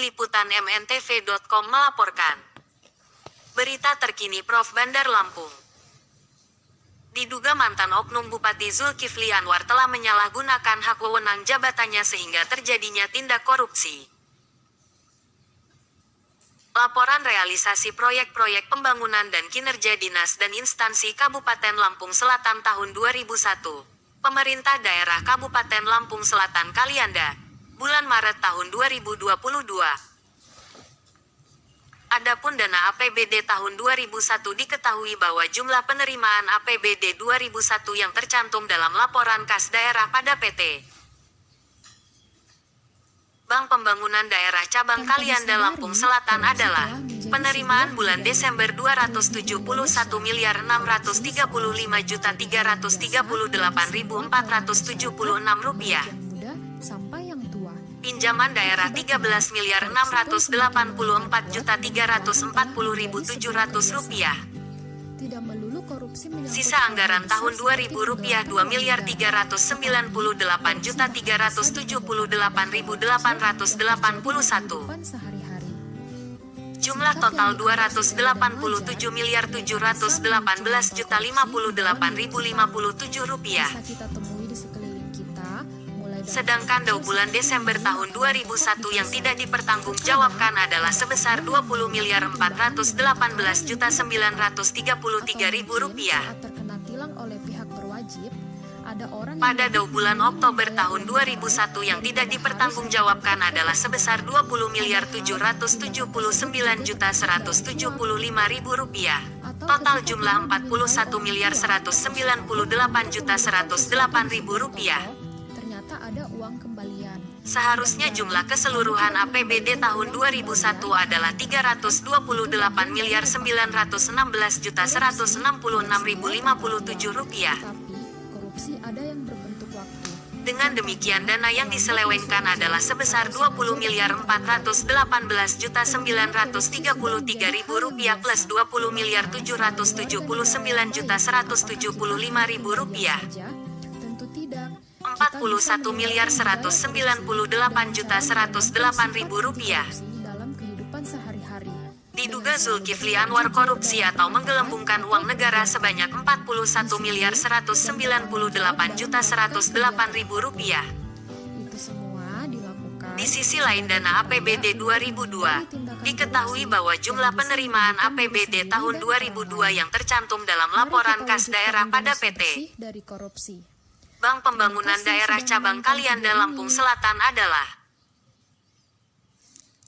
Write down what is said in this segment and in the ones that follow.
Tim Liputan MNTV.com melaporkan. Berita terkini Prof Bandar Lampung. Diduga mantan oknum Bupati Zulkifli Anwar telah menyalahgunakan hak wewenang jabatannya sehingga terjadinya tindak korupsi. Laporan realisasi proyek-proyek pembangunan dan kinerja dinas dan instansi Kabupaten Lampung Selatan tahun 2001. Pemerintah Daerah Kabupaten Lampung Selatan Kalianda, bulan Maret tahun 2022. Adapun dana APBD tahun 2001 diketahui bahwa jumlah penerimaan APBD 2001 yang tercantum dalam laporan kas daerah pada PT Bank Pembangunan Daerah Cabang Kalianda Lampung Selatan adalah penerimaan bulan Desember 271.135.338.476 rupiah. Pinjaman daerah 13.684.340.700 rupiah. Sisa anggaran tahun 2000 rupiah 2.398.988.881. Jumlah total 287.718.058.057 rupiah. Sedangkan DAU bulan Desember tahun 2001 yang tidak dipertanggungjawabkan adalah sebesar 20.418.933.000 rupiah. Pada DAU bulan Oktober tahun 2001 yang tidak dipertanggungjawabkan adalah sebesar 20.779.175.000 rupiah. Total jumlah 41.198.108.000 rupiah. Seharusnya jumlah keseluruhan APBD tahun 2001 adalah 328.916.166.057 rupiah. Dengan demikian dana yang diselewengkan adalah sebesar 20.418.933.000 rupiah plus 20.779.175.000 rupiah. 41.198.108.000 rupiah. Diduga Zulkifli Anwar korupsi atau menggelembungkan uang negara sebanyak 41.198.108.108.000 rupiah. Di sisi lain dana APBD 2002, diketahui bahwa jumlah penerimaan APBD tahun 2002 yang tercantum dalam laporan kas daerah pada PT Bank Pembangunan Daerah Cabang Kalianda Lampung Selatan adalah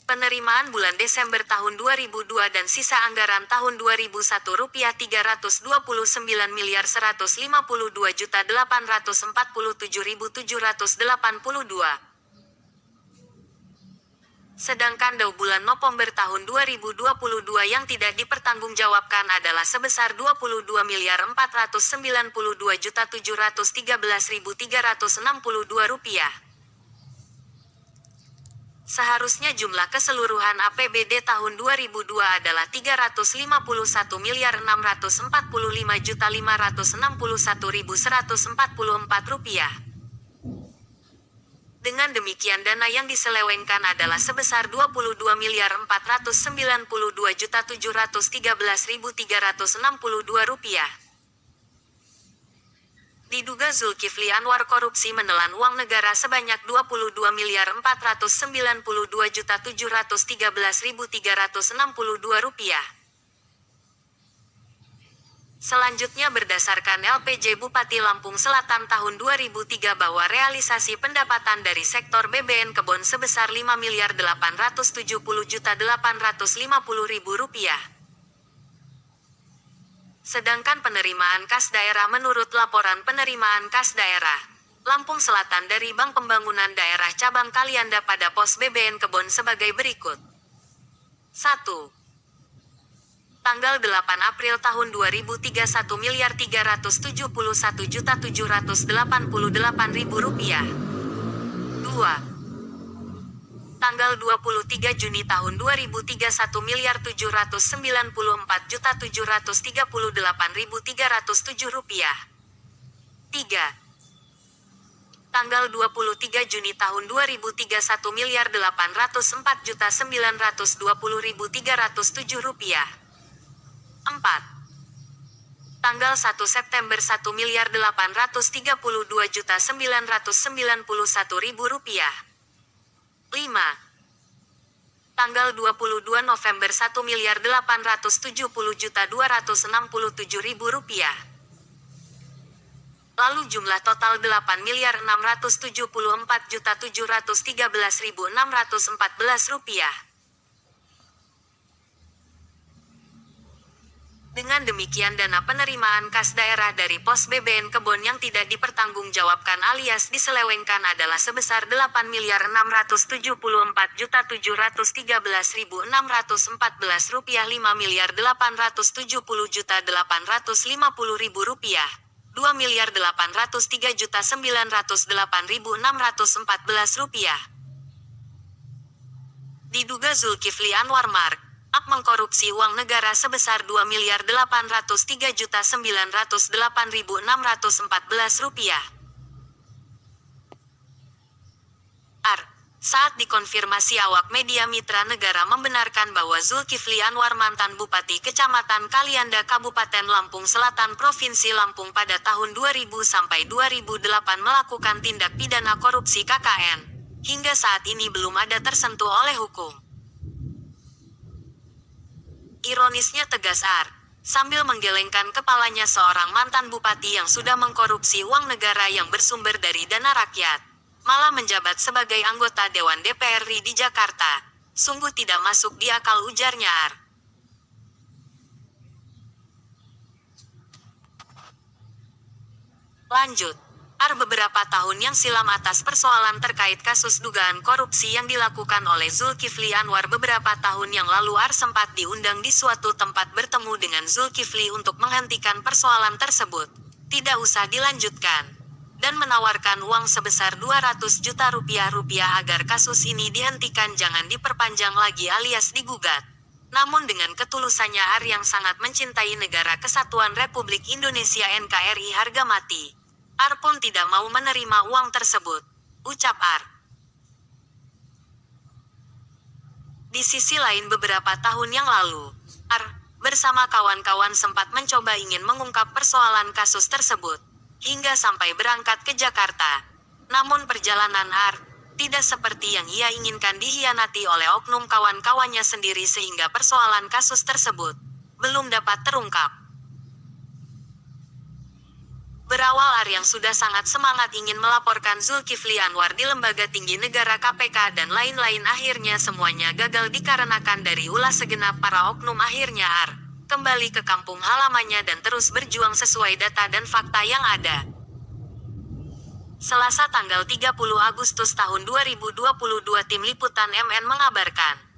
penerimaan bulan Desember tahun 2002 dan sisa anggaran tahun 2001 rupiah 329.152.847.782. Sedangkan DAU bulan November tahun 2022 yang tidak dipertanggungjawabkan adalah sebesar 22.492.713.362 rupiah. Seharusnya jumlah keseluruhan APBD tahun 2002 adalah 351.645.561.144 rupiah. Dengan demikian dana yang diselewengkan adalah sebesar 22.492.713.362 rupiah. Diduga Zulkifli Anwar korupsi menelan uang negara sebanyak 22.492.713.362 rupiah. Selanjutnya berdasarkan LPJ Bupati Lampung Selatan tahun 2003 bahwa realisasi pendapatan dari sektor BBN Kebon sebesar 5.870.850.000 rupiah. Sedangkan penerimaan kas daerah menurut laporan penerimaan kas daerah Lampung Selatan dari Bank Pembangunan Daerah Cabang Kalianda pada pos BBN Kebon sebagai berikut. 1. Tanggal 8 April tahun 2003 1.371.788.000 rupiah. 2. Tanggal 23 Juni tahun 2003 1.794.738.307 rupiah. 3. Tanggal 23 Juni tahun 2003 1.804.920.307 rupiah. 4. Tanggal 1 September 1.832.991.000 rupiah. 5. Tanggal 22 November 1.870.267.000 rupiah. Lalu jumlah total 8.674.713.614 rupiah. Dengan demikian dana penerimaan kas daerah dari pos BBN Kebon yang tidak dipertanggungjawabkan alias diselewengkan adalah sebesar 8.674.713.614 rupiah. 5.870.850.000 rupiah. 2.803.908.614 rupiah. Diduga Zulkifli Anwar Mark mengkorupsi uang negara sebesar 2.803.908.614 rupiah. Saat dikonfirmasi awak media mitra negara membenarkan bahwa Zulkifli Anwar mantan Bupati Kecamatan Kalianda Kabupaten Lampung Selatan Provinsi Lampung pada tahun 2000 sampai 2008 melakukan tindak pidana korupsi KKN, hingga saat ini belum ada tersentuh oleh hukum. Ironisnya tegas sambil menggelengkan kepalanya seorang mantan bupati yang sudah mengkorupsi uang negara yang bersumber dari dana rakyat, malah menjabat sebagai anggota Dewan DPR RI di Jakarta. Sungguh tidak masuk di akal, ujarnya. Lanjut. Beberapa tahun yang silam atas persoalan terkait kasus dugaan korupsi yang dilakukan oleh Zulkifli Anwar beberapa tahun yang lalu sempat diundang di suatu tempat bertemu dengan Zulkifli untuk menghentikan persoalan tersebut. Tidak usah dilanjutkan. Dan menawarkan uang sebesar 200 juta rupiah agar kasus ini dihentikan, jangan diperpanjang lagi alias digugat. Namun dengan ketulusannya yang sangat mencintai Negara Kesatuan Republik Indonesia NKRI harga mati, pun tidak mau menerima uang tersebut, ucap Di sisi lain beberapa tahun yang lalu, bersama kawan-kawan sempat mencoba ingin mengungkap persoalan kasus tersebut, hingga sampai berangkat ke Jakarta. Namun perjalanan tidak seperti yang ia inginkan, dihianati oleh oknum kawan-kawannya sendiri sehingga persoalan kasus tersebut belum dapat terungkap. Berawal yang sudah sangat semangat ingin melaporkan Zulkifli Anwar di Lembaga Tinggi Negara KPK dan lain-lain, akhirnya semuanya gagal dikarenakan dari ulah segenap para oknum. Akhirnya kembali ke kampung halamannya dan terus berjuang sesuai data dan fakta yang ada. Selasa tanggal 30 Agustus tahun 2022 Tim Liputan MN mengabarkan.